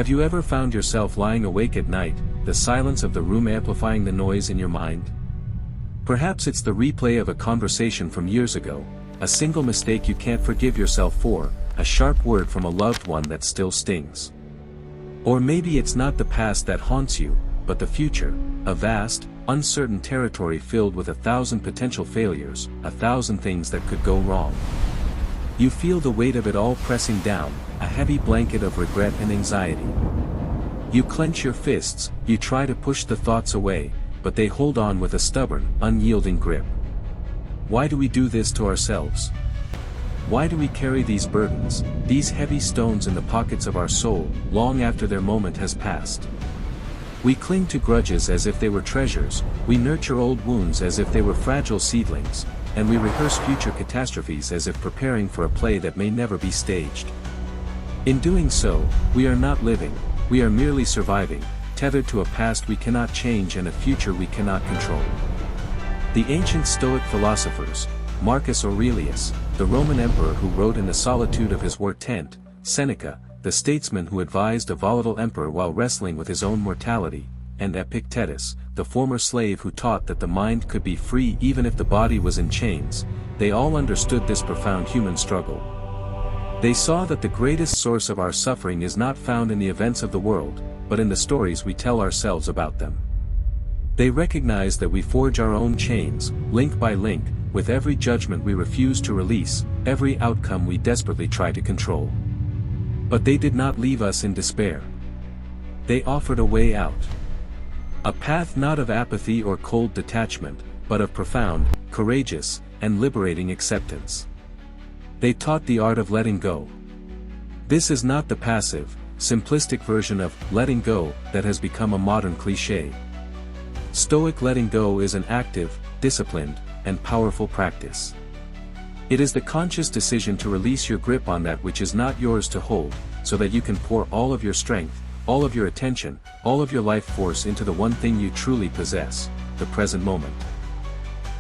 Have you ever found yourself lying awake at night, the silence of the room amplifying the noise in your mind? Perhaps it's the replay of a conversation from years ago, a single mistake you can't forgive yourself for, a sharp word from a loved one that still stings. Or maybe it's not the past that haunts you, but the future, a vast, uncertain territory filled with 1,000 potential failures, 1,000 things that could go wrong. You feel the weight of it all pressing down, a heavy blanket of regret and anxiety. You clench your fists, you try to push the thoughts away, but they hold on with a stubborn, unyielding grip. Why do we do this to ourselves? Why do we carry these burdens, these heavy stones in the pockets of our soul, long after their moment has passed? We cling to grudges as if they were treasures, we nurture old wounds as if they were fragile seedlings, and we rehearse future catastrophes as if preparing for a play that may never be staged. In doing so, we are not living, we are merely surviving, tethered to a past we cannot change and a future we cannot control. The ancient Stoic philosophers, Marcus Aurelius, the Roman emperor who wrote in the solitude of his war tent, Seneca, the statesman who advised a volatile emperor while wrestling with his own mortality, and Epictetus, the former slave who taught that the mind could be free even if the body was in chains, they all understood this profound human struggle. They saw that the greatest source of our suffering is not found in the events of the world, but in the stories we tell ourselves about them. They recognized that we forge our own chains, link by link, with every judgment we refuse to release, every outcome we desperately try to control. But they did not leave us in despair. They offered a way out. A path not of apathy or cold detachment, but of profound, courageous, and liberating acceptance. They taught the art of letting go. This is not the passive, simplistic version of letting go that has become a modern cliché. Stoic letting go is an active, disciplined, and powerful practice. It is the conscious decision to release your grip on that which is not yours to hold, so that you can pour all of your strength, all of your attention, all of your life force into the one thing you truly possess, the present moment.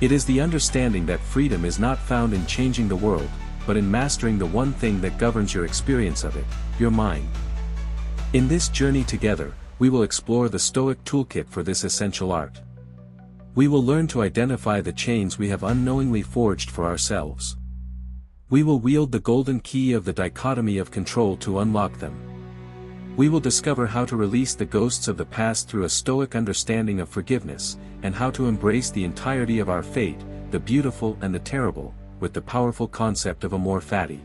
It is the understanding that freedom is not found in changing the world, but in mastering the one thing that governs your experience of it, your mind. In this journey together, we will explore the Stoic toolkit for this essential art. We will learn to identify the chains we have unknowingly forged for ourselves. We will wield the golden key of the dichotomy of control to unlock them. We will discover how to release the ghosts of the past through a Stoic understanding of forgiveness, and how to embrace the entirety of our fate, the beautiful and the terrible, with the powerful concept of Amor Fati.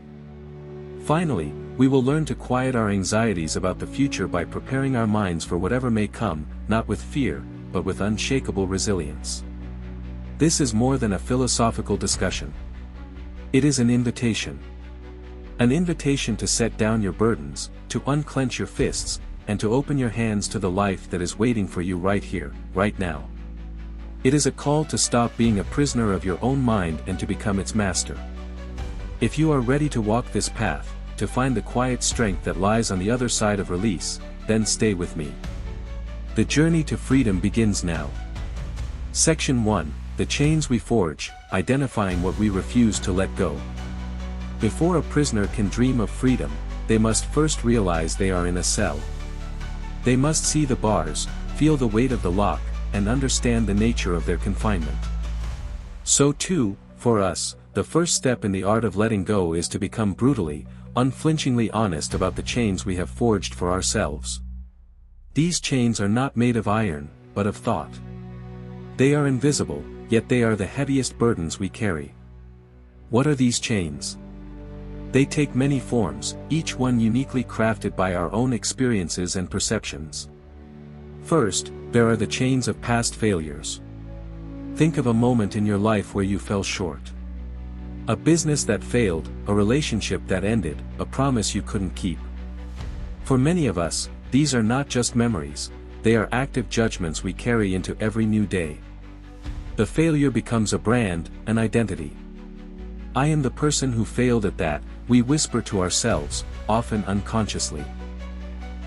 Finally, we will learn to quiet our anxieties about the future by preparing our minds for whatever may come, not with fear, but with unshakable resilience. This is more than a philosophical discussion. It is an invitation. An invitation to set down your burdens, to unclench your fists, and to open your hands to the life that is waiting for you right here, right now. It is a call to stop being a prisoner of your own mind and to become its master. If you are ready to walk this path, to find the quiet strength that lies on the other side of release, then stay with me. The journey to freedom begins now. Section 1, The Chains We Forge, Identifying What We Refuse to Let Go. Before a prisoner can dream of freedom, they must first realize they are in a cell. They must see the bars, feel the weight of the lock, and understand the nature of their confinement. So too, for us, the first step in the art of letting go is to become brutally, unflinchingly honest about the chains we have forged for ourselves. These chains are not made of iron, but of thought. They are invisible, yet they are the heaviest burdens we carry. What are these chains? They take many forms, each one uniquely crafted by our own experiences and perceptions. First, there are the chains of past failures. Think of a moment in your life where you fell short. A business that failed, a relationship that ended, a promise you couldn't keep. For many of us, these are not just memories, they are active judgments we carry into every new day. The failure becomes a brand, an identity. I am the person who failed at that, we whisper to ourselves, often unconsciously.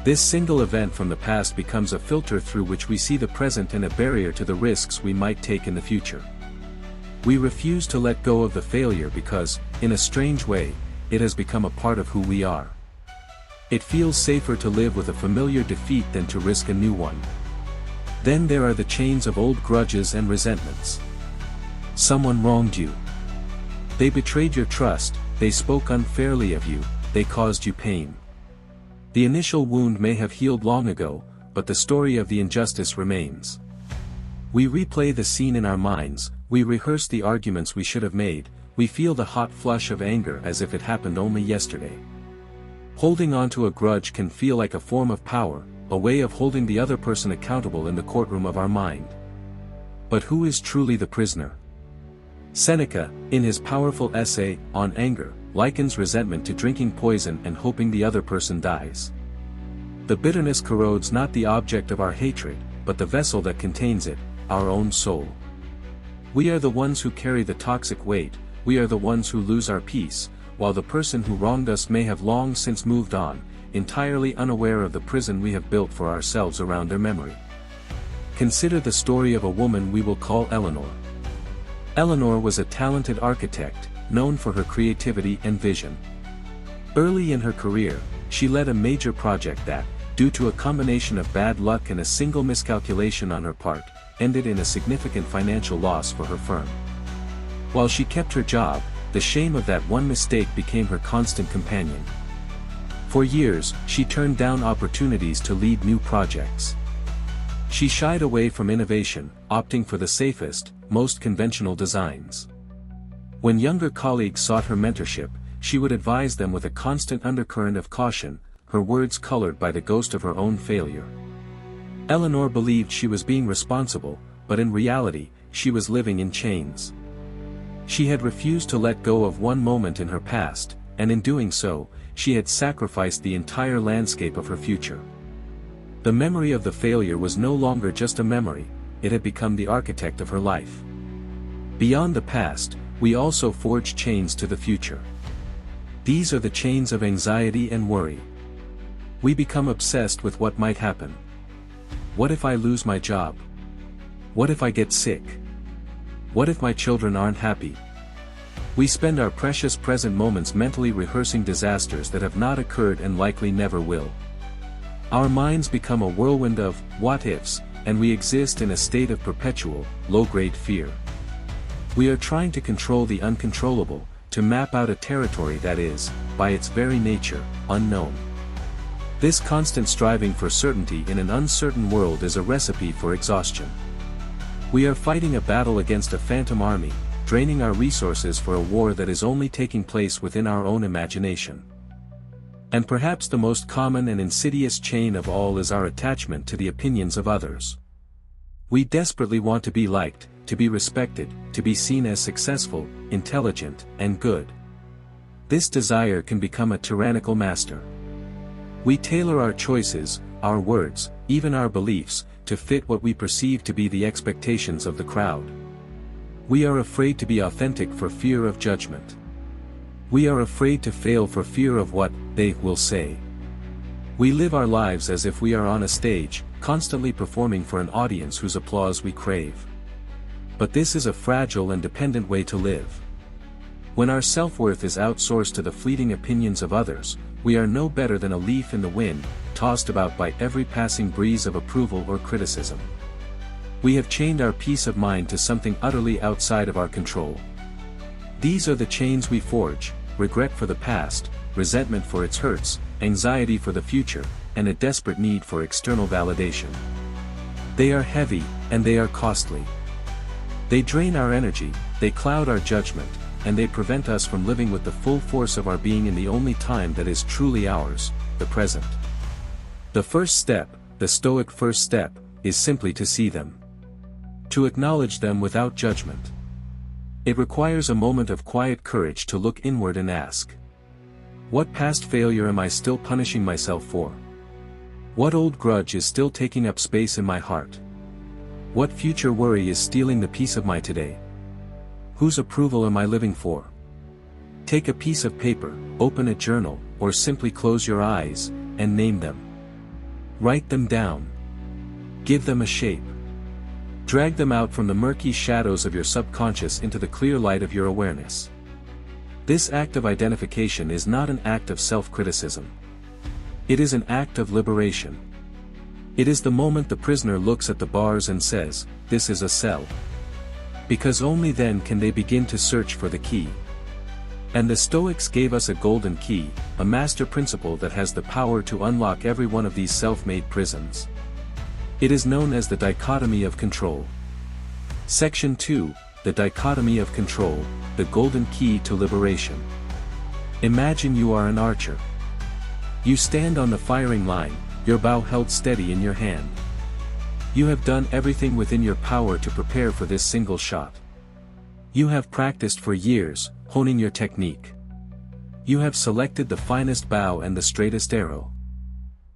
This single event from the past becomes a filter through which we see the present and a barrier to the risks we might take in the future. We refuse to let go of the failure because, in a strange way, it has become a part of who we are. It feels safer to live with a familiar defeat than to risk a new one. Then there are the chains of old grudges and resentments. Someone wronged you. They betrayed your trust, they spoke unfairly of you, they caused you pain. The initial wound may have healed long ago, but the story of the injustice remains. We replay the scene in our minds, we rehearse the arguments we should have made, we feel the hot flush of anger as if it happened only yesterday. Holding on to a grudge can feel like a form of power, a way of holding the other person accountable in the courtroom of our mind. But who is truly the prisoner? Seneca, in his powerful essay, On Anger, likens resentment to drinking poison and hoping the other person dies. The bitterness corrodes not the object of our hatred, but the vessel that contains it, our own soul. We are the ones who carry the toxic weight, we are the ones who lose our peace, while the person who wronged us may have long since moved on, entirely unaware of the prison we have built for ourselves around their memory. Consider the story of a woman we will call Eleanor. Eleanor was a talented architect, known for her creativity and vision. Early in her career, she led a major project that, due to a combination of bad luck and a single miscalculation on her part, ended in a significant financial loss for her firm. While she kept her job, the shame of that one mistake became her constant companion. For years, she turned down opportunities to lead new projects. She shied away from innovation, opting for the safest, most conventional designs. When younger colleagues sought her mentorship, she would advise them with a constant undercurrent of caution, her words colored by the ghost of her own failure. Eleanor believed she was being responsible, but in reality, she was living in chains. She had refused to let go of one moment in her past, and in doing so, she had sacrificed the entire landscape of her future. The memory of the failure was no longer just a memory, it had become the architect of her life. Beyond the past, we also forge chains to the future. These are the chains of anxiety and worry. We become obsessed with what might happen. What if I lose my job? What if I get sick? What if my children aren't happy? We spend our precious present moments mentally rehearsing disasters that have not occurred and likely never will. Our minds become a whirlwind of what-ifs, and we exist in a state of perpetual, low-grade fear. We are trying to control the uncontrollable, to map out a territory that is, by its very nature, unknown. This constant striving for certainty in an uncertain world is a recipe for exhaustion. We are fighting a battle against a phantom army, draining our resources for a war that is only taking place within our own imagination. And perhaps the most common and insidious chain of all is our attachment to the opinions of others. We desperately want to be liked, to be respected, to be seen as successful, intelligent, and good. This desire can become a tyrannical master. We tailor our choices, our words, even our beliefs, to fit what we perceive to be the expectations of the crowd. We are afraid to be authentic for fear of judgment. We are afraid to fail for fear of what they will say. We live our lives as if we are on a stage, constantly performing for an audience whose applause we crave. But this is a fragile and dependent way to live. When our self-worth is outsourced to the fleeting opinions of others, we are no better than a leaf in the wind, tossed about by every passing breeze of approval or criticism. We have chained our peace of mind to something utterly outside of our control. These are the chains we forge: regret for the past, resentment for its hurts, anxiety for the future, and a desperate need for external validation. They are heavy, and they are costly. They drain our energy, they cloud our judgment, and they prevent us from living with the full force of our being in the only time that is truly ours, the present. The first step, the Stoic first step, is simply to see them. To acknowledge them without judgment. It requires a moment of quiet courage to look inward and ask, what past failure am I still punishing myself for? What old grudge is still taking up space in my heart? What future worry is stealing the peace of my today? Whose approval am I living for? Take a piece of paper, open a journal, or simply close your eyes, and name them. Write them down. Give them a shape. Drag them out from the murky shadows of your subconscious into the clear light of your awareness. This act of identification is not an act of self-criticism. It is an act of liberation. It is the moment the prisoner looks at the bars and says, "This is a cell." Because only then can they begin to search for the key. And the Stoics gave us a golden key, a master principle that has the power to unlock every one of these self-made prisons. It is known as the Dichotomy of Control. Section 2, the Dichotomy of Control, the Golden Key to Liberation. Imagine you are an archer. You stand on the firing line, your bow held steady in your hand. You have done everything within your power to prepare for this single shot. You have practiced for years, honing your technique. You have selected the finest bow and the straightest arrow.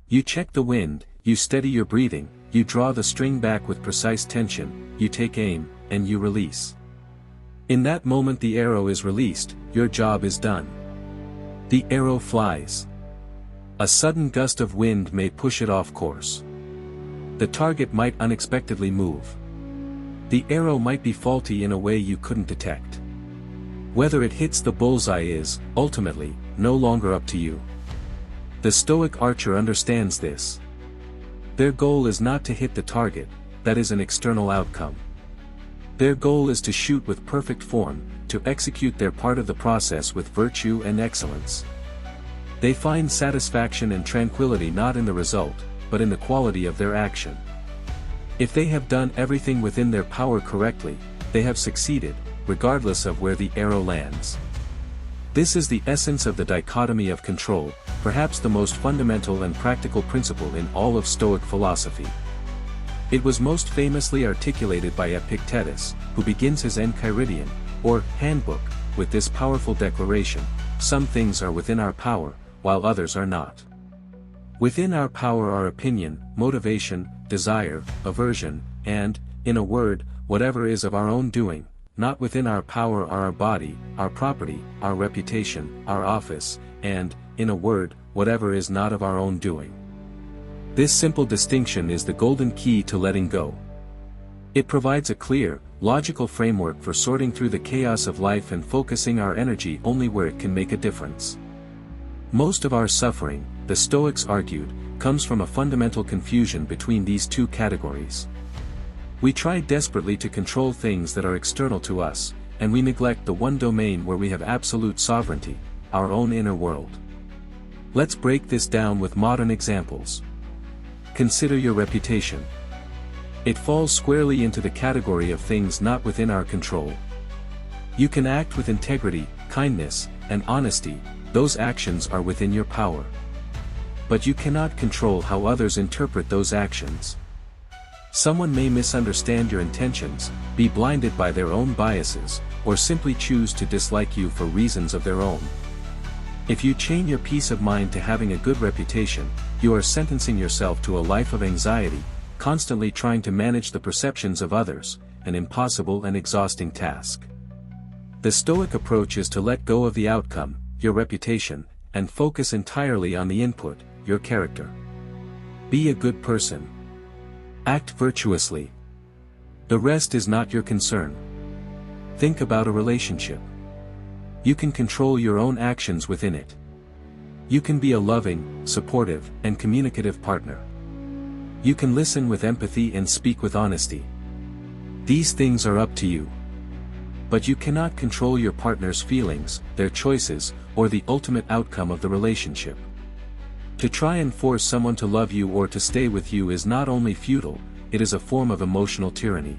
You check the wind, you steady your breathing, you draw the string back with precise tension, you take aim, and you release. In that moment the arrow is released, your job is done. The arrow flies. A sudden gust of wind may push it off course. The target might unexpectedly move. The arrow might be faulty in a way you couldn't detect. Whether it hits the bullseye is, ultimately, no longer up to you. The Stoic archer understands this. Their goal is not to hit the target, that is an external outcome. Their goal is to shoot with perfect form, to execute their part of the process with virtue and excellence. They find satisfaction and tranquility not in the result, but in the quality of their action. If they have done everything within their power correctly, they have succeeded, regardless of where the arrow lands. This is the essence of the dichotomy of control, perhaps the most fundamental and practical principle in all of Stoic philosophy. It was most famously articulated by Epictetus, who begins his Enchiridion, or handbook, with this powerful declaration: some things are within our power, while others are not. Within our power are opinion, motivation, desire, aversion, and, in a word, whatever is of our own doing. Not within our power are our body, our property, our reputation, our office, and, in a word, whatever is not of our own doing. This simple distinction is the golden key to letting go. It provides a clear, logical framework for sorting through the chaos of life and focusing our energy only where it can make a difference. Most of our suffering, the Stoics argued, comes from a fundamental confusion between these two categories. We try desperately to control things that are external to us, and we neglect the one domain where we have absolute sovereignty, our own inner world. Let's break this down with modern examples. Consider your reputation. It falls squarely into the category of things not within our control. You can act with integrity, kindness, and honesty, those actions are within your power. But you cannot control how others interpret those actions. Someone may misunderstand your intentions, be blinded by their own biases, or simply choose to dislike you for reasons of their own. If you chain your peace of mind to having a good reputation, you are sentencing yourself to a life of anxiety, constantly trying to manage the perceptions of others, an impossible and exhausting task. The Stoic approach is to let go of the outcome, your reputation, and focus entirely on the input, your character. Be a good person. Act virtuously. The rest is not your concern. Think about a relationship. You can control your own actions within it. You can be a loving, supportive, and communicative partner. You can listen with empathy and speak with honesty. These things are up to you. But you cannot control your partner's feelings, their choices, or the ultimate outcome of the relationship. To try and force someone to love you or to stay with you is not only futile, it is a form of emotional tyranny.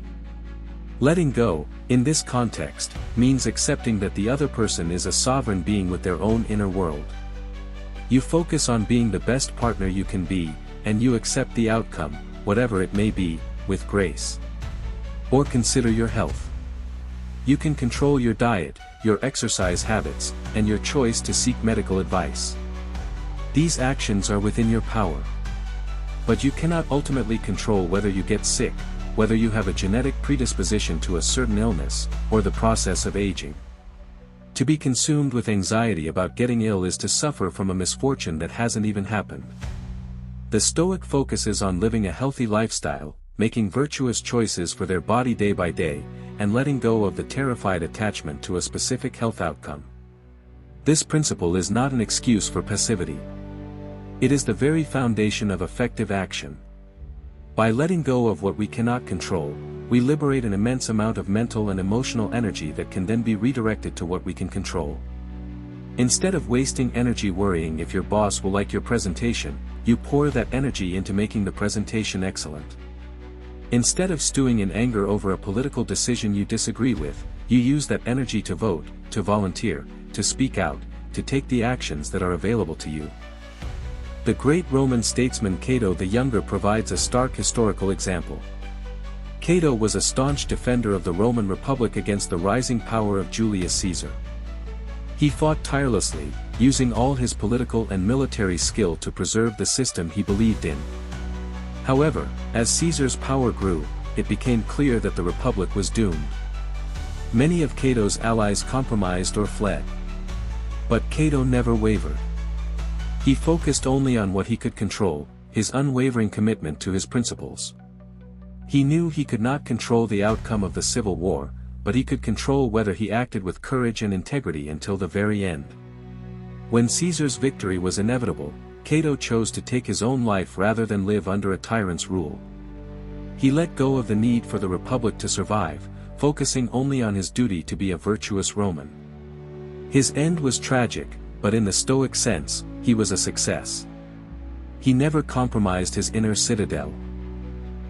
Letting go, in this context, means accepting that the other person is a sovereign being with their own inner world. You focus on being the best partner you can be, and you accept the outcome, whatever it may be, with grace. Or consider your health. You can control your diet, your exercise habits, and your choice to seek medical advice. These actions are within your power. But you cannot ultimately control whether you get sick, whether you have a genetic predisposition to a certain illness, or the process of aging. To be consumed with anxiety about getting ill is to suffer from a misfortune that hasn't even happened. The Stoic focuses on living a healthy lifestyle, making virtuous choices for their body day by day, and letting go of the terrified attachment to a specific health outcome. This principle is not an excuse for passivity. It is the very foundation of effective action. By letting go of what we cannot control, we liberate an immense amount of mental and emotional energy that can then be redirected to what we can control. Instead of wasting energy worrying if your boss will like your presentation, you pour that energy into making the presentation excellent. Instead of stewing in anger over a political decision you disagree with, you use that energy to vote, to volunteer, to speak out, to take the actions that are available to you. The great Roman statesman Cato the Younger provides a stark historical example. Cato was a staunch defender of the Roman Republic against the rising power of Julius Caesar. He fought tirelessly, using all his political and military skill to preserve the system he believed in. However, as Caesar's power grew, it became clear that the Republic was doomed. Many of Cato's allies compromised or fled. But Cato never wavered. He focused only on what he could control, his unwavering commitment to his principles. He knew he could not control the outcome of the civil war, but he could control whether he acted with courage and integrity until the very end. When Caesar's victory was inevitable, Cato chose to take his own life rather than live under a tyrant's rule. He let go of the need for the Republic to survive, focusing only on his duty to be a virtuous Roman. His end was tragic, but in the Stoic sense, he was a success. He never compromised his inner citadel.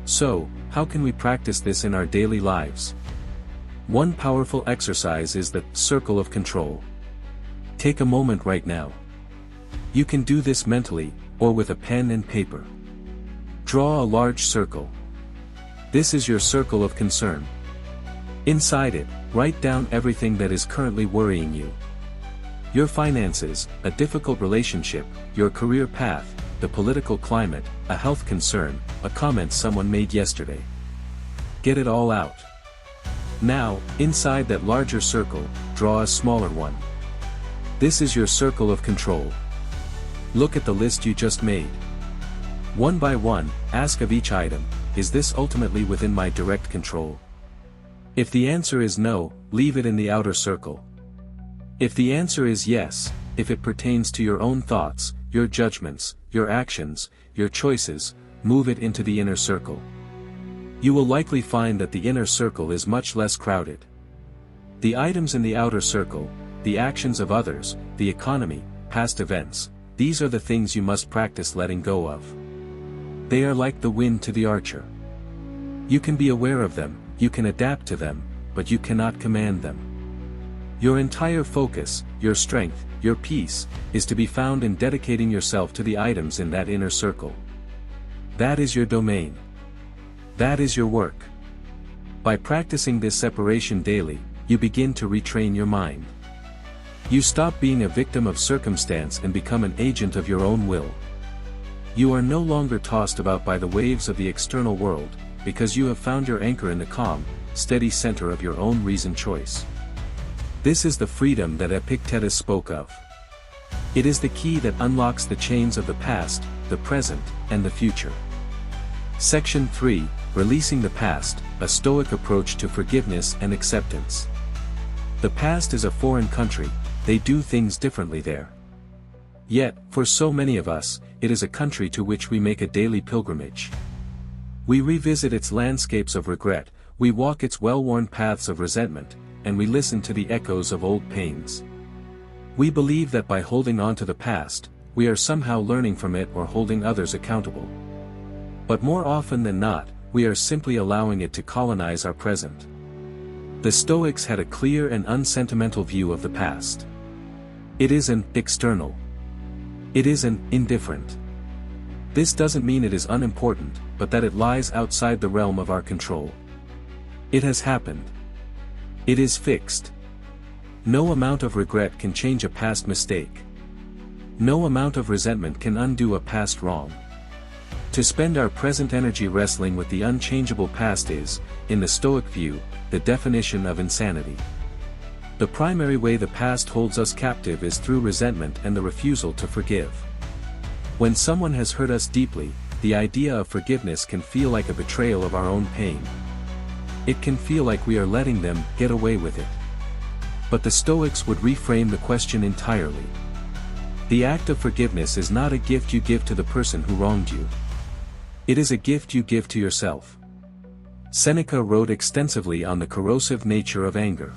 So, how can we practice this in our daily lives? One powerful exercise is the circle of control. Take a moment right now. You can do this mentally, or with a pen and paper. Draw a large circle. This is your circle of concern. Inside it, write down everything that is currently worrying you. Your finances, a difficult relationship, your career path, the political climate, a health concern, a comment someone made yesterday. Get it all out. Now, inside that larger circle, draw a smaller one. This is your circle of control. Look at the list you just made. One by one, ask of each item, is this ultimately within my direct control? If the answer is no, leave it in the outer circle. If the answer is yes, if it pertains to your own thoughts, your judgments, your actions, your choices, move it into the inner circle. You will likely find that the inner circle is much less crowded. The items in the outer circle, the actions of others, the economy, past events, these are the things you must practice letting go of. They are like the wind to the archer. You can be aware of them, you can adapt to them, but you cannot command them. Your entire focus, your strength, your peace, is to be found in dedicating yourself to the items in that inner circle. That is your domain. That is your work. By practicing this separation daily, you begin to retrain your mind. You stop being a victim of circumstance and become an agent of your own will. You are no longer tossed about by the waves of the external world, because you have found your anchor in the calm, steady center of your own reasoned choice. This is the freedom that Epictetus spoke of. It is the key that unlocks the chains of the past, the present, and the future. Section 3, Releasing the Past, a Stoic Approach to Forgiveness and Acceptance. The past is a foreign country, they do things differently there. Yet, for so many of us, it is a country to which we make a daily pilgrimage. We revisit its landscapes of regret, we walk its well-worn paths of resentment, and we listen to the echoes of old pains. We believe that by holding on to the past, we are somehow learning from it or holding others accountable. But more often than not, we are simply allowing it to colonize our present. The Stoics had a clear and unsentimental view of the past. It is an external. It is an indifferent. This doesn't mean it is unimportant, but that it lies outside the realm of our control. It has happened. It is fixed. No amount of regret can change a past mistake. No amount of resentment can undo a past wrong. To spend our present energy wrestling with the unchangeable past is, in the Stoic view, the definition of insanity. The primary way the past holds us captive is through resentment and the refusal to forgive. When someone has hurt us deeply, the idea of forgiveness can feel like a betrayal of our own pain. It can feel like we are letting them get away with it. But the Stoics would reframe the question entirely. The act of forgiveness is not a gift you give to the person who wronged you. It is a gift you give to yourself. Seneca wrote extensively on the corrosive nature of anger.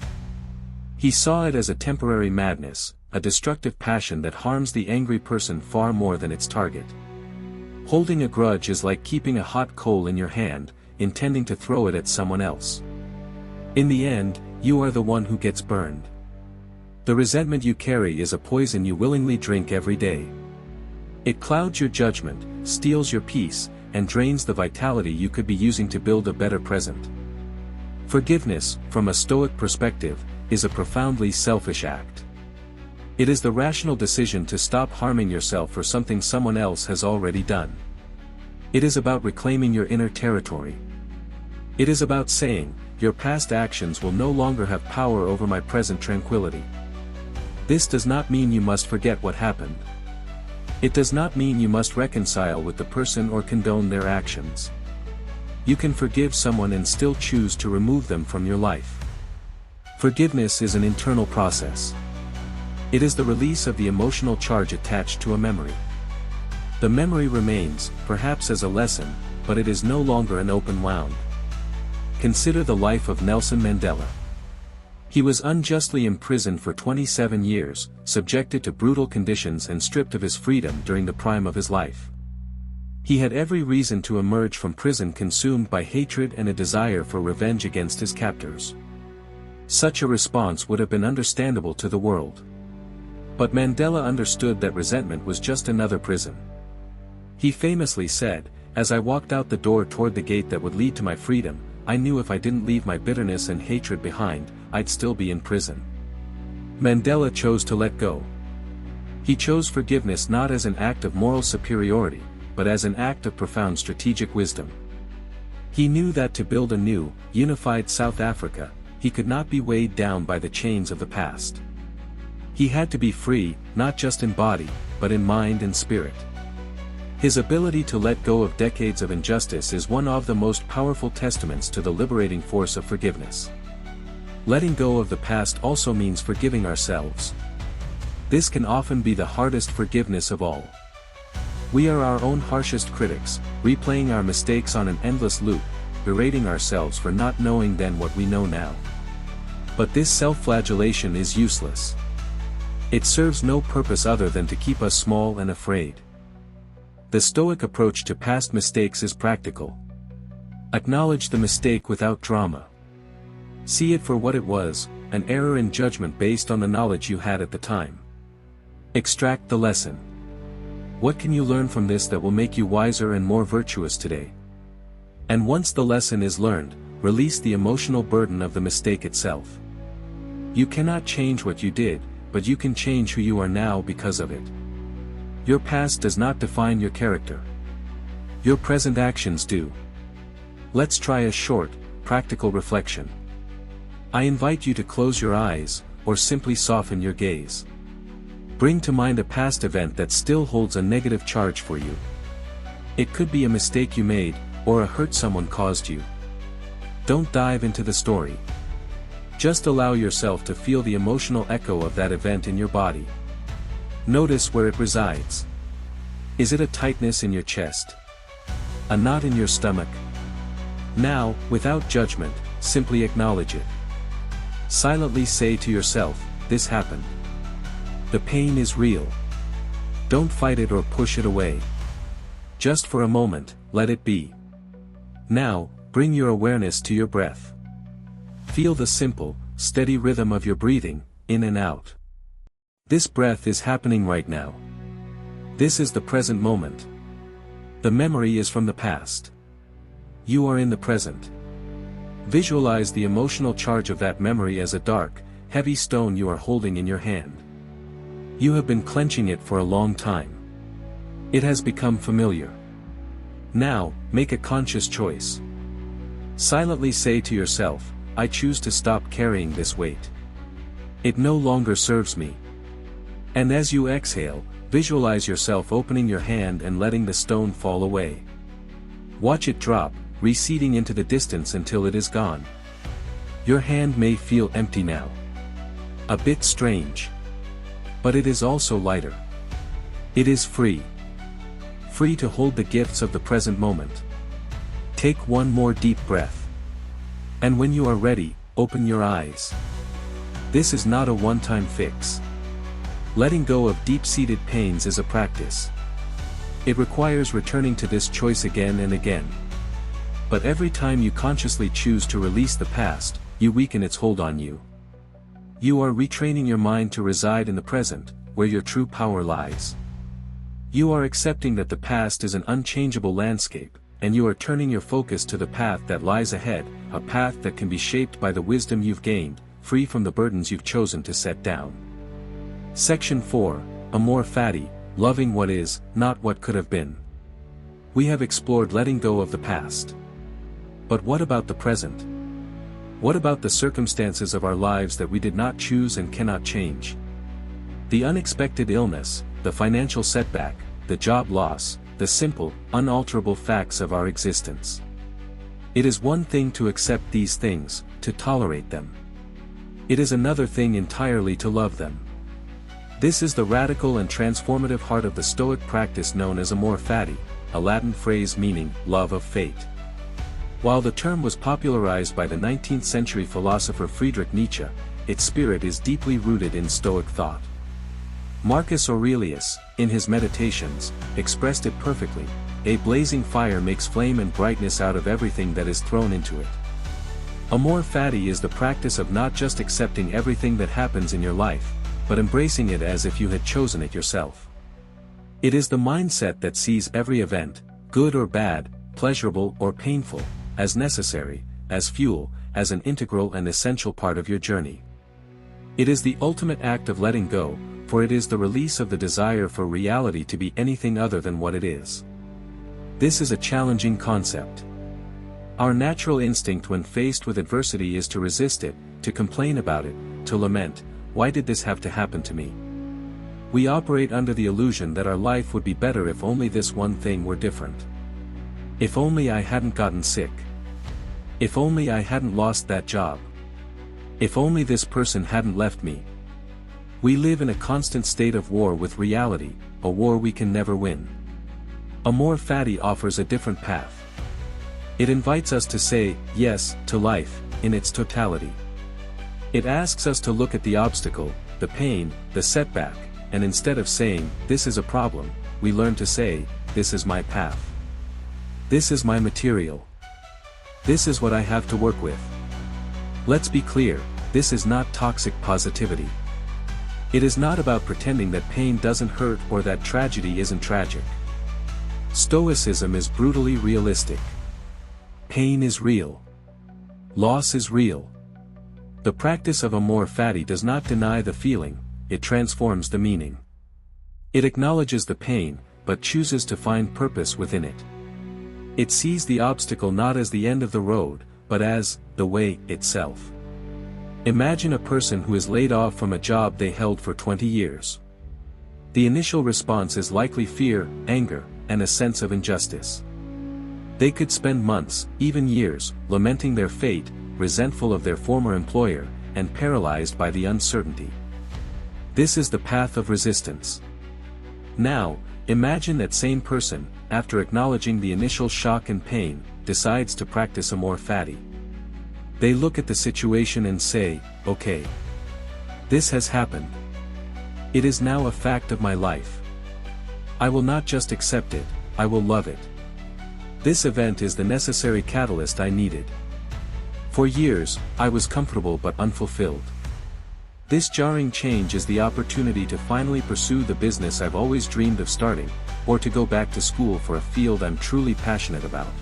He saw it as a temporary madness, a destructive passion that harms the angry person far more than its target. Holding a grudge is like keeping a hot coal in your hand, intending to throw it at someone else. In the end, you are the one who gets burned. The resentment you carry is a poison you willingly drink every day. It clouds your judgment, steals your peace, and drains the vitality you could be using to build a better present. Forgiveness, from a Stoic perspective, is a profoundly selfish act. It is the rational decision to stop harming yourself for something someone else has already done. It is about reclaiming your inner territory. It is about saying, your past actions will no longer have power over my present tranquility. This does not mean you must forget what happened. It does not mean you must reconcile with the person or condone their actions. You can forgive someone and still choose to remove them from your life. Forgiveness is an internal process. It is the release of the emotional charge attached to a memory. The memory remains, perhaps as a lesson, but it is no longer an open wound. Consider the life of Nelson Mandela. He was unjustly imprisoned for 27 years, subjected to brutal conditions and stripped of his freedom during the prime of his life. He had every reason to emerge from prison consumed by hatred and a desire for revenge against his captors. Such a response would have been understandable to the world. But Mandela understood that resentment was just another prison. He famously said, "As I walked out the door toward the gate that would lead to my freedom, I knew if I didn't leave my bitterness and hatred behind, I'd still be in prison." Mandela chose to let go. He chose forgiveness not as an act of moral superiority, but as an act of profound strategic wisdom. He knew that to build a new, unified South Africa, he could not be weighed down by the chains of the past. He had to be free, not just in body, but in mind and spirit. His ability to let go of decades of injustice is one of the most powerful testaments to the liberating force of forgiveness. Letting go of the past also means forgiving ourselves. This can often be the hardest forgiveness of all. We are our own harshest critics, replaying our mistakes on an endless loop, berating ourselves for not knowing then what we know now. But this self-flagellation is useless. It serves no purpose other than to keep us small and afraid. The Stoic approach to past mistakes is practical. Acknowledge the mistake without drama. See it for what it was, an error in judgment based on the knowledge you had at the time. Extract the lesson. What can you learn from this that will make you wiser and more virtuous today? And once the lesson is learned, release the emotional burden of the mistake itself. You cannot change what you did, but you can change who you are now because of it. Your past does not define your character. Your present actions do. Let's try a short, practical reflection. I invite you to close your eyes, or simply soften your gaze. Bring to mind a past event that still holds a negative charge for you. It could be a mistake you made, or a hurt someone caused you. Don't dive into the story. Just allow yourself to feel the emotional echo of that event in your body. Notice where it resides. Is it a tightness in your chest? A knot in your stomach? Now, without judgment, simply acknowledge it. Silently say to yourself, "This happened." The pain is real. Don't fight it or push it away. Just for a moment, let it be. Now, bring your awareness to your breath. Feel the simple, steady rhythm of your breathing, in and out. This breath is happening right now. This is the present moment. The memory is from the past. You are in the present. Visualize the emotional charge of that memory as a dark, heavy stone you are holding in your hand. You have been clenching it for a long time. It has become familiar. Now, make a conscious choice. Silently say to yourself, "I choose to stop carrying this weight. It no longer serves me." And as you exhale, visualize yourself opening your hand and letting the stone fall away. Watch it drop, receding into the distance until it is gone. Your hand may feel empty now. A bit strange. But it is also lighter. It is free. Free to hold the gifts of the present moment. Take one more deep breath. And when you are ready, open your eyes. This is not a one-time fix. Letting go of deep-seated pains is a practice. It requires returning to this choice again and again. But every time you consciously choose to release the past, you weaken its hold on you. You are retraining your mind to reside in the present, where your true power lies. You are accepting that the past is an unchangeable landscape, and you are turning your focus to the path that lies ahead, a path that can be shaped by the wisdom you've gained, free from the burdens you've chosen to set down. Section 4, Amor Fati, loving what is, not what could have been. We have explored letting go of the past. But what about the present? What about the circumstances of our lives that we did not choose and cannot change? The unexpected illness, the financial setback, the job loss, the simple, unalterable facts of our existence. It is one thing to accept these things, to tolerate them. It is another thing entirely to love them. This is the radical and transformative heart of the Stoic practice known as Amor Fati, a Latin phrase meaning, love of fate. While the term was popularized by the 19th century philosopher Friedrich Nietzsche, its spirit is deeply rooted in Stoic thought. Marcus Aurelius, in his Meditations, expressed it perfectly: a blazing fire makes flame and brightness out of everything that is thrown into it. Amor Fati is the practice of not just accepting everything that happens in your life, but embracing it as if you had chosen it yourself. It is the mindset that sees every event, good or bad, pleasurable or painful, as necessary, as fuel, as an integral and essential part of your journey. It is the ultimate act of letting go, for it is the release of the desire for reality to be anything other than what it is. This is a challenging concept. Our natural instinct when faced with adversity is to resist it, to complain about it, to lament, "Why did this have to happen to me?" We operate under the illusion that our life would be better if only this one thing were different. If only I hadn't gotten sick. If only I hadn't lost that job. If only this person hadn't left me. We live in a constant state of war with reality, a war we can never win. Amor Fati offers a different path. It invites us to say yes to life, in its totality. It asks us to look at the obstacle, the pain, the setback, and instead of saying, "This is a problem," we learn to say, "This is my path. This is my material. This is what I have to work with." Let's be clear, this is not toxic positivity. It is not about pretending that pain doesn't hurt or that tragedy isn't tragic. Stoicism is brutally realistic. Pain is real. Loss is real. The practice of Amor Fati does not deny the feeling, it transforms the meaning. It acknowledges the pain, but chooses to find purpose within it. It sees the obstacle not as the end of the road, but as the way itself. Imagine a person who is laid off from a job they held for 20 years. The initial response is likely fear, anger, and a sense of injustice. They could spend months, even years, lamenting their fate, resentful of their former employer, and paralyzed by the uncertainty. This is the path of resistance. Now, imagine that same person, after acknowledging the initial shock and pain, decides to practice Amor Fati. They look at the situation and say, "Okay. This has happened. It is now a fact of my life. I will not just accept it, I will love it. This event is the necessary catalyst I needed. For years, I was comfortable but unfulfilled. This jarring change is the opportunity to finally pursue the business I've always dreamed of starting, or to go back to school for a field I'm truly passionate about.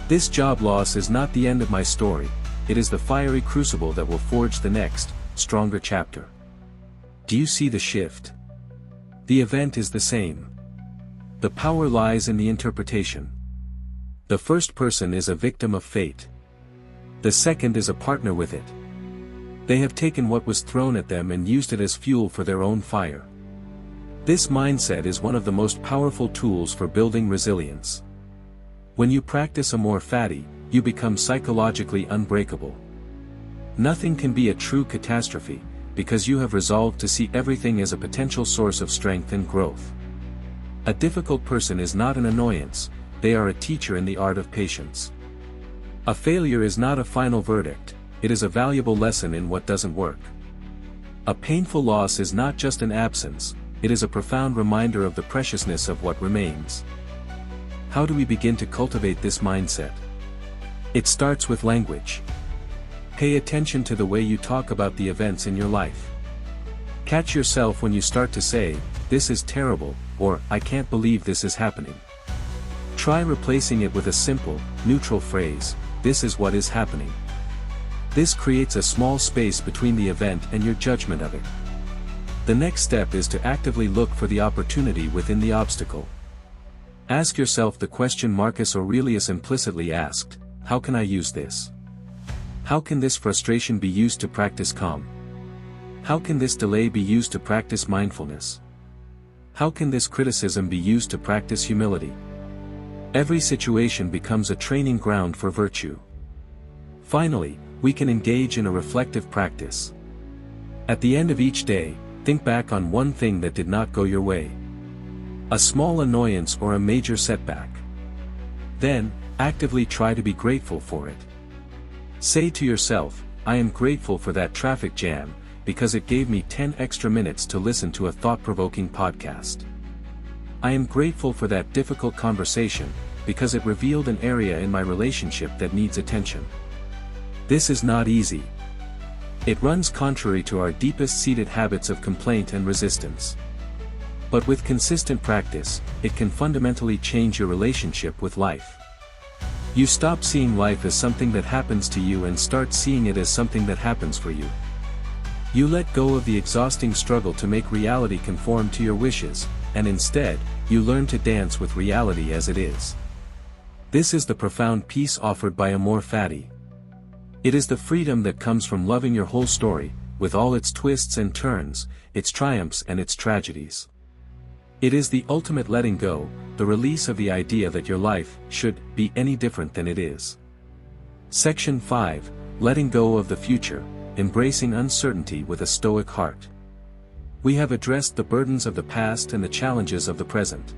This job loss is not the end of my story, it is the fiery crucible that will forge the next, stronger chapter." Do you see the shift? The event is the same. The power lies in the interpretation. The first person is a victim of fate. The second is a partner with it. They have taken what was thrown at them and used it as fuel for their own fire. This mindset is one of the most powerful tools for building resilience. When you practice Amor Fati, you become psychologically unbreakable. Nothing can be a true catastrophe, because you have resolved to see everything as a potential source of strength and growth. A difficult person is not an annoyance, they are a teacher in the art of patience. A failure is not a final verdict, it is a valuable lesson in what doesn't work. A painful loss is not just an absence, it is a profound reminder of the preciousness of what remains. How do we begin to cultivate this mindset? It starts with language. Pay attention to the way you talk about the events in your life. Catch yourself when you start to say, "This is terrible," or "I can't believe this is happening." Try replacing it with a simple, neutral phrase, "This is what is happening." This creates a small space between the event and your judgment of it. The next step is to actively look for the opportunity within the obstacle. Ask yourself the question Marcus Aurelius implicitly asked, "How can I use this? How can this frustration be used to practice calm? How can this delay be used to practice mindfulness? How can this criticism be used to practice humility?" Every situation becomes a training ground for virtue. Finally, we can engage in a reflective practice. At the end of each day, think back on one thing that did not go your way. A small annoyance or a major setback. Then, actively try to be grateful for it. Say to yourself, "I am grateful for that traffic jam, because it gave me 10 extra minutes to listen to a thought-provoking podcast. I am grateful for that difficult conversation, because it revealed an area in my relationship that needs attention." This is not easy. It runs contrary to our deepest-seated habits of complaint and resistance. But with consistent practice, it can fundamentally change your relationship with life. You stop seeing life as something that happens to you and start seeing it as something that happens for you. You let go of the exhausting struggle to make reality conform to your wishes, and instead, you learn to dance with reality as it is. This is the profound peace offered by Amor Fati. It is the freedom that comes from loving your whole story, with all its twists and turns, its triumphs and its tragedies. It is the ultimate letting go, the release of the idea that your life should be any different than it is. Section 5, Letting Go of the Future, Embracing Uncertainty with a Stoic Heart. We have addressed the burdens of the past and the challenges of the present.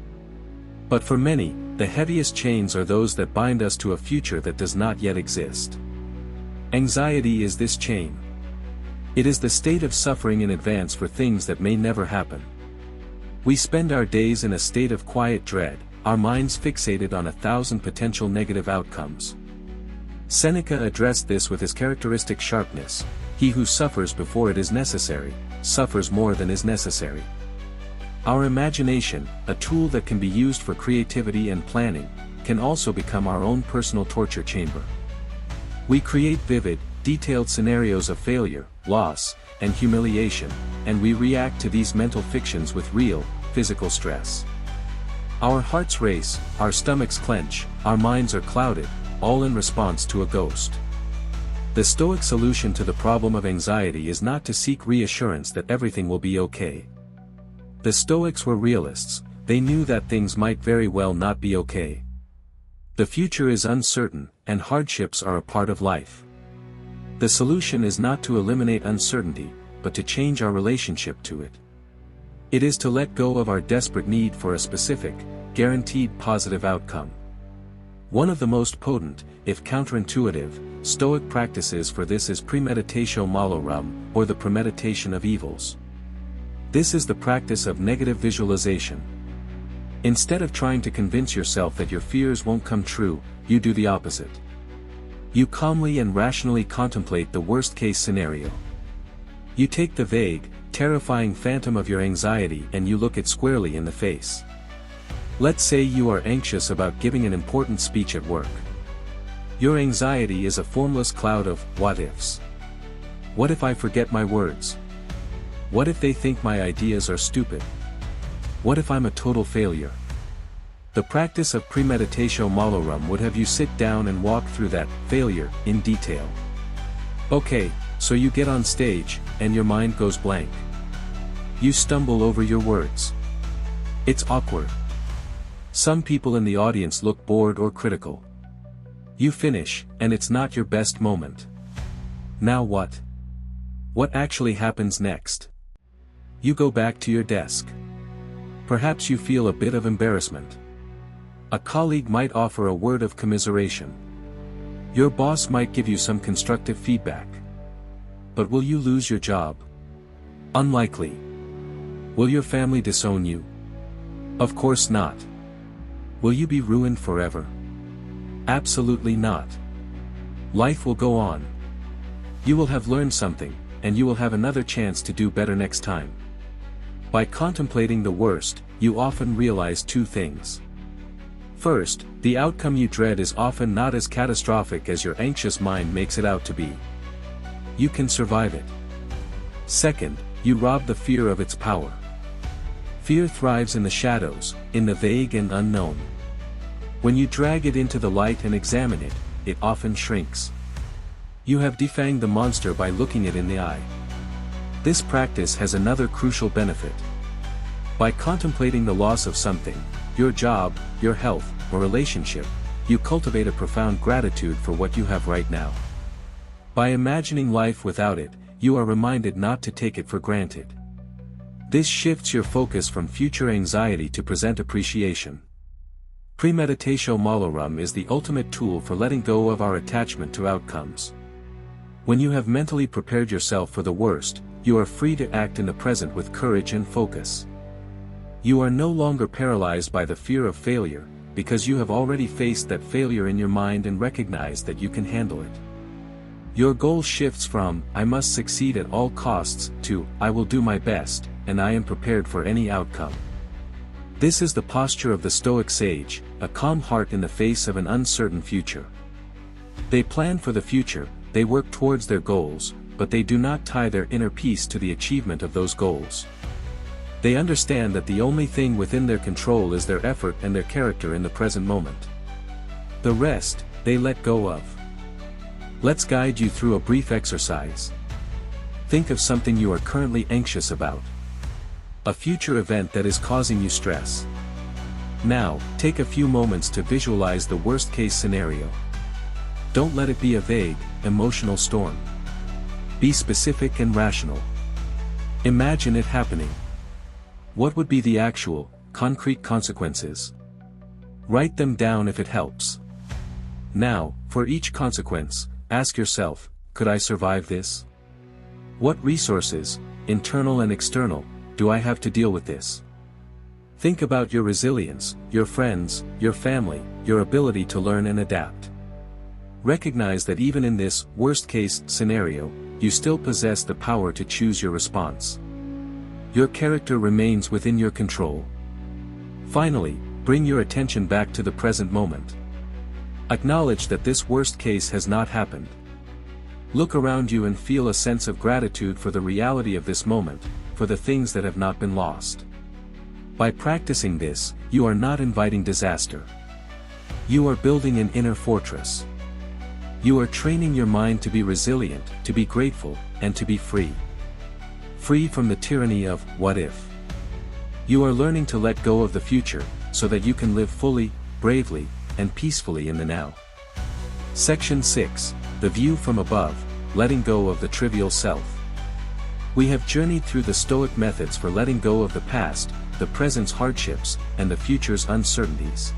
But for many, the heaviest chains are those that bind us to a future that does not yet exist. Anxiety is this chain. It is the state of suffering in advance for things that may never happen. We spend our days in a state of quiet dread, our minds fixated on 1,000 potential negative outcomes. Seneca addressed this with his characteristic sharpness: "He who suffers before it is necessary, suffers more than is necessary." Our imagination, a tool that can be used for creativity and planning, can also become our own personal torture chamber. We create vivid, detailed scenarios of failure, loss, and humiliation, and we react to these mental fictions with real, physical stress. Our hearts race, our stomachs clench, our minds are clouded, all in response to a ghost. The Stoic solution to the problem of anxiety is not to seek reassurance that everything will be okay. The Stoics were realists, they knew that things might very well not be okay. The future is uncertain, and hardships are a part of life. The solution is not to eliminate uncertainty, but to change our relationship to it. It is to let go of our desperate need for a specific, guaranteed positive outcome. One of the most potent, if counterintuitive, Stoic practices for this is premeditatio malorum, or the premeditation of evils. This is the practice of negative visualization. Instead of trying to convince yourself that your fears won't come true, you do the opposite. You calmly and rationally contemplate the worst-case scenario. You take the vague, terrifying phantom of your anxiety and you look it squarely in the face. Let's say you are anxious about giving an important speech at work. Your anxiety is a formless cloud of what-ifs. What if I forget my words? What if they think my ideas are stupid? What if I'm a total failure? The practice of premeditatio malorum would have you sit down and walk through that failure in detail. Okay, so you get on stage, and your mind goes blank. You stumble over your words. It's awkward. Some people in the audience look bored or critical. You finish, and it's not your best moment. Now what? What actually happens next? You go back to your desk. Perhaps you feel a bit of embarrassment. A colleague might offer a word of commiseration. Your boss might give you some constructive feedback. But will you lose your job? Unlikely. Will your family disown you? Of course not. Will you be ruined forever? Absolutely not. Life will go on. You will have learned something, and you will have another chance to do better next time. By contemplating the worst, you often realize two things. First, the outcome you dread is often not as catastrophic as your anxious mind makes it out to be. You can survive it. Second, you rob the fear of its power. Fear thrives in the shadows, in the vague and unknown. When you drag it into the light and examine it, it often shrinks. You have defanged the monster by looking it in the eye. This practice has another crucial benefit. By contemplating the loss of something, your job, your health, or relationship, you cultivate a profound gratitude for what you have right now. By imagining life without it, you are reminded not to take it for granted. This shifts your focus from future anxiety to present appreciation. Premeditatio malorum is the ultimate tool for letting go of our attachment to outcomes. When you have mentally prepared yourself for the worst, you are free to act in the present with courage and focus. You are no longer paralyzed by the fear of failure, because you have already faced that failure in your mind and recognized that you can handle it. Your goal shifts from, I must succeed at all costs, to, I will do my best, and I am prepared for any outcome. This is the posture of the Stoic sage, a calm heart in the face of an uncertain future. They plan for the future, they work towards their goals, but they do not tie their inner peace to the achievement of those goals. They understand that the only thing within their control is their effort and their character in the present moment. The rest, they let go of. Let's guide you through a brief exercise. Think of something you are currently anxious about. A future event that is causing you stress. Now, take a few moments to visualize the worst-case scenario. Don't let it be a vague, emotional storm. Be specific and rational. Imagine it happening. What would be the actual, concrete consequences? Write them down if it helps. Now, for each consequence, ask yourself, could I survive this? What resources, internal and external, do I have to deal with this? Think about your resilience, your friends, your family, your ability to learn and adapt. Recognize that even in this worst-case scenario, you still possess the power to choose your response. Your character remains within your control. Finally, bring your attention back to the present moment. Acknowledge that this worst case has not happened. Look around you and feel a sense of gratitude for the reality of this moment, for the things that have not been lost. By practicing this, you are not inviting disaster. You are building an inner fortress. You are training your mind to be resilient, to be grateful, and to be free. Free from the tyranny of, what if? You are learning to let go of the future, so that you can live fully, bravely, and peacefully in the now. Section 6, The View from Above, Letting Go of the Trivial Self. We have journeyed through the Stoic methods for letting go of the past, the present's hardships, and the future's uncertainties.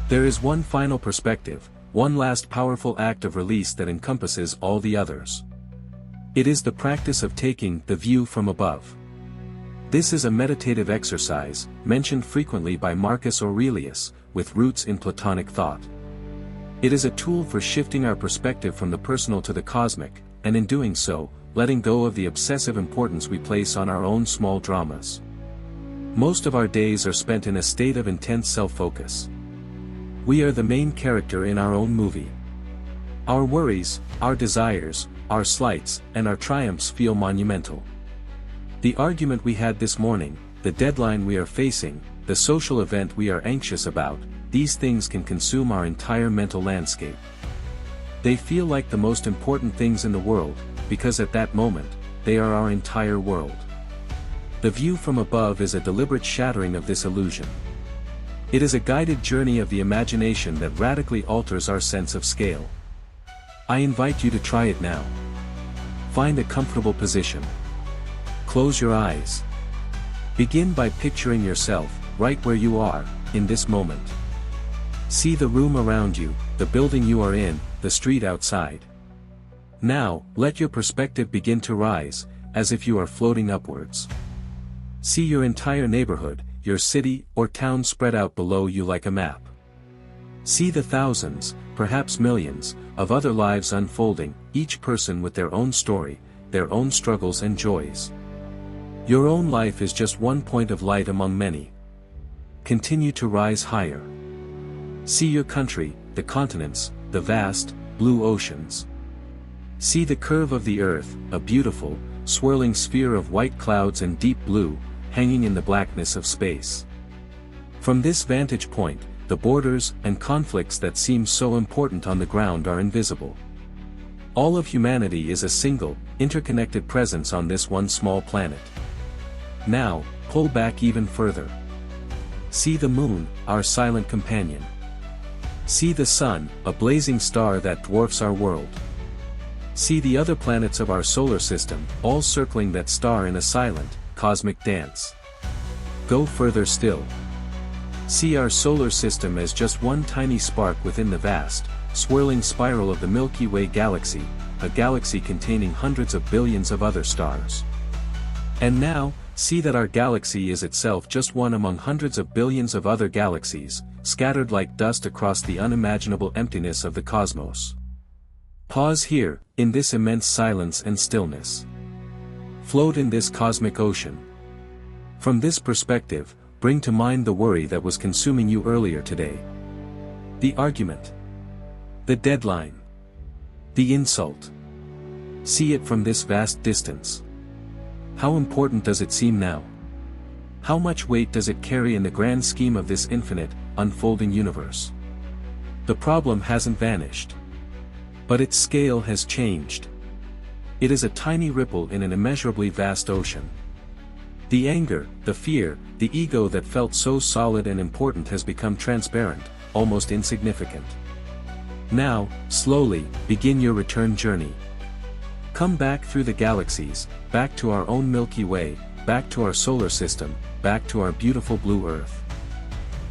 There is one final perspective, one last powerful act of release that encompasses all the others. It is the practice of taking the view from above. This is a meditative exercise, mentioned frequently by Marcus Aurelius, with roots in Platonic thought. It is a tool for shifting our perspective from the personal to the cosmic, and in doing so, letting go of the obsessive importance we place on our own small dramas. Most of our days are spent in a state of intense self-focus. We are the main character in our own movie. Our worries, our desires, our slights, and our triumphs feel monumental. The argument we had this morning, the deadline we are facing, the social event we are anxious about, these things can consume our entire mental landscape. They feel like the most important things in the world, because at that moment, they are our entire world. The view from above is a deliberate shattering of this illusion. It is a guided journey of the imagination that radically alters our sense of scale. I invite you to try it now. Find a comfortable position. Close your eyes. Begin by picturing yourself, right where you are, in this moment. See the room around you, the building you are in, the street outside. Now, let your perspective begin to rise, as if you are floating upwards. See your entire neighborhood, your city or town spread out below you like a map. See the thousands, perhaps millions, of other lives unfolding, each person with their own story, their own struggles and joys. Your own life is just one point of light among many. Continue to rise higher. See your country, the continents, the vast, blue oceans. See the curve of the earth, a beautiful, swirling sphere of white clouds and deep blue, hanging in the blackness of space. From this vantage point, the borders and conflicts that seem so important on the ground are invisible. All of humanity is a single, interconnected presence on this one small planet. Now, pull back even further. See the moon, our silent companion. See the sun, a blazing star that dwarfs our world. See the other planets of our solar system, all circling that star in a silent, cosmic dance. Go further still. See our solar system as just one tiny spark within the vast, swirling spiral of the Milky Way galaxy, a galaxy containing hundreds of billions of other stars. And now, see that our galaxy is itself just one among hundreds of billions of other galaxies, scattered like dust across the unimaginable emptiness of the cosmos. Pause here, in this immense silence and stillness. Float in this cosmic ocean. From this perspective, bring to mind the worry that was consuming you earlier today. The argument. The deadline. The insult. See it from this vast distance. How important does it seem now? How much weight does it carry in the grand scheme of this infinite, unfolding universe? The problem hasn't vanished. But its scale has changed. It is a tiny ripple in an immeasurably vast ocean. The anger, the fear, the ego that felt so solid and important has become transparent, almost insignificant. Now, slowly, begin your return journey. Come back through the galaxies, back to our own Milky Way, back to our solar system, back to our beautiful blue Earth.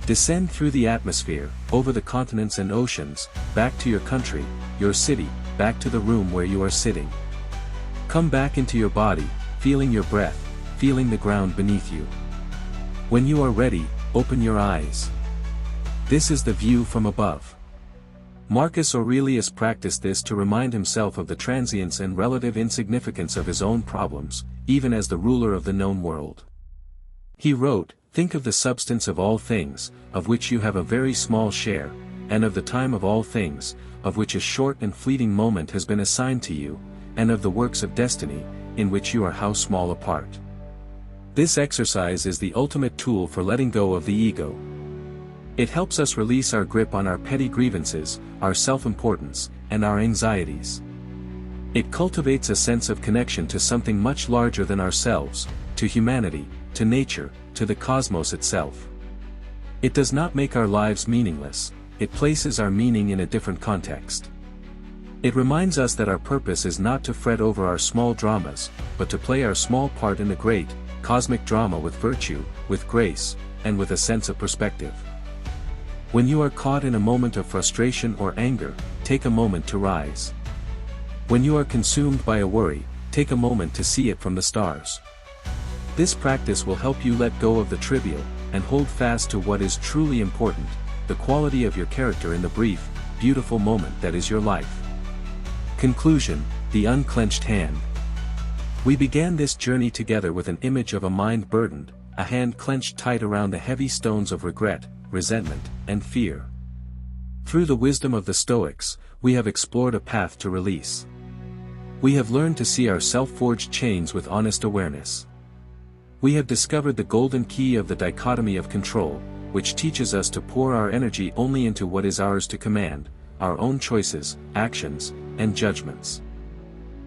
Descend through the atmosphere, over the continents and oceans, back to your country, your city, back to the room where you are sitting. Come back into your body, feeling your breath, feeling the ground beneath you. When you are ready, open your eyes. This is the view from above. Marcus Aurelius practiced this to remind himself of the transience and relative insignificance of his own problems, even as the ruler of the known world. He wrote, "Think of the substance of all things, of which you have a very small share, and of the time of all things, of which a short and fleeting moment has been assigned to you, and of the works of destiny, in which you are how small a part." This exercise is the ultimate tool for letting go of the ego. It helps us release our grip on our petty grievances, our self-importance, and our anxieties. It cultivates a sense of connection to something much larger than ourselves, to humanity, to nature, to the cosmos itself. It does not make our lives meaningless, it places our meaning in a different context. It reminds us that our purpose is not to fret over our small dramas, but to play our small part in the great, cosmic drama with virtue, with grace, and with a sense of perspective. When you are caught in a moment of frustration or anger, take a moment to rise. When you are consumed by a worry, take a moment to see it from the stars. This practice will help you let go of the trivial, and hold fast to what is truly important, the quality of your character in the brief, beautiful moment that is your life. Conclusion, the unclenched hand. We began this journey together with an image of a mind burdened, a hand clenched tight around the heavy stones of regret, resentment, and fear. Through the wisdom of the Stoics, we have explored a path to release. We have learned to see our self-forged chains with honest awareness. We have discovered the golden key of the dichotomy of control, which teaches us to pour our energy only into what is ours to command, our own choices, actions, and judgments.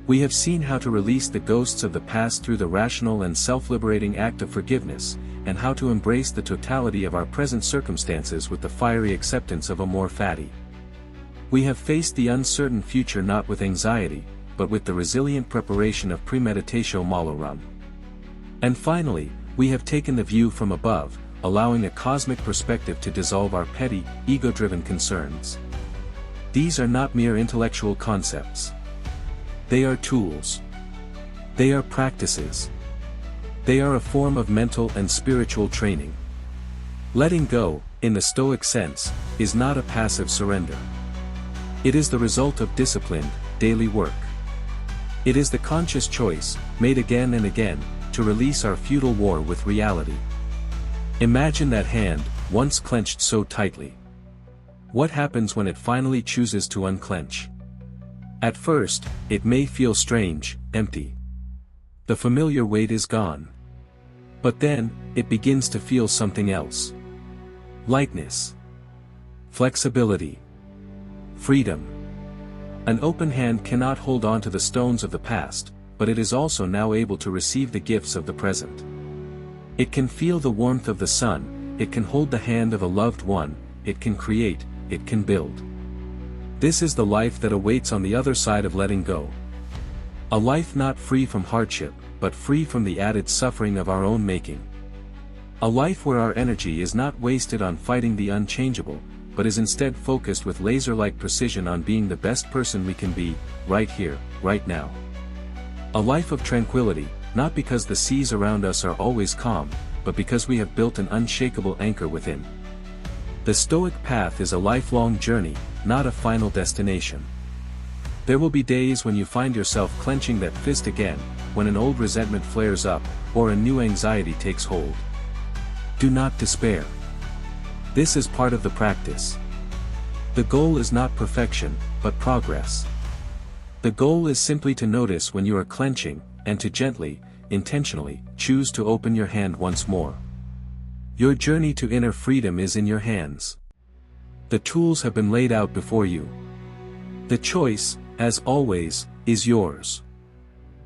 We have seen how to release the ghosts of the past through the rational and self-liberating act of forgiveness, and how to embrace the totality of our present circumstances with the fiery acceptance of Amor Fati. We have faced the uncertain future not with anxiety, but with the resilient preparation of premeditatio malorum. And finally, We have taken the view from above, allowing a cosmic perspective to dissolve our petty, ego-driven concerns. These are not mere intellectual concepts. They are tools. They are practices. They are a form of mental and spiritual training. Letting go, in the Stoic sense, is not a passive surrender. It is the result of disciplined, daily work. It is the conscious choice, made again and again, to release our futile war with reality. Imagine that hand, once clenched so tightly. What happens when it finally chooses to unclench? At first, it may feel strange, empty. The familiar weight is gone. But then, it begins to feel something else. Lightness. Flexibility. Freedom. An open hand cannot hold on to the stones of the past, but it is also now able to receive the gifts of the present. It can feel the warmth of the sun, it can hold the hand of a loved one, it can create, it can build. This is the life that awaits on the other side of letting go. A life not free from hardship, but free from the added suffering of our own making. A life where our energy is not wasted on fighting the unchangeable, but is instead focused with laser-like precision on being the best person we can be, right here, right now. A life of tranquility, not because the seas around us are always calm, but because we have built an unshakable anchor within. The Stoic path is a lifelong journey, not a final destination. There will be days when you find yourself clenching that fist again, when an old resentment flares up, or a new anxiety takes hold. Do not despair. This is part of the practice. The goal is not perfection, but progress. The goal is simply to notice when you are clenching, and to gently, intentionally, choose to open your hand once more. Your journey to inner freedom is in your hands. The tools have been laid out before you. The choice, as always, is yours.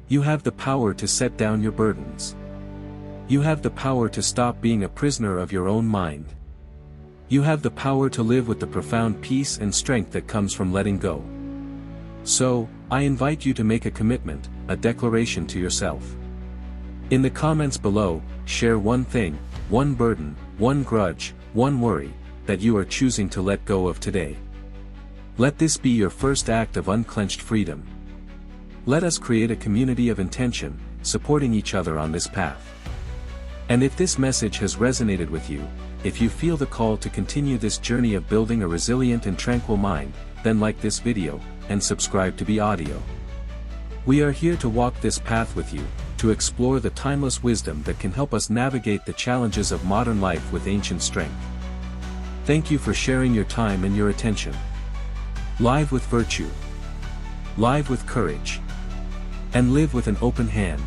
You have the power to set down your burdens. You have the power to stop being a prisoner of your own mind. You have the power to live with the profound peace and strength that comes from letting go. So, I invite you to make a commitment, a declaration to yourself. In the comments below, share one thing, one burden, one grudge, one worry, that you are choosing to let go of today. Let this be your first act of unclenched freedom. Let us create a community of intention, supporting each other on this path. And if this message has resonated with you, if you feel the call to continue this journey of building a resilient and tranquil mind, then like this video, and subscribe to Be Audio. We are here to walk this path with you, to explore the timeless wisdom that can help us navigate the challenges of modern life with ancient strength. Thank you for sharing your time and your attention. Live with virtue. Live with courage. And live with an open hand.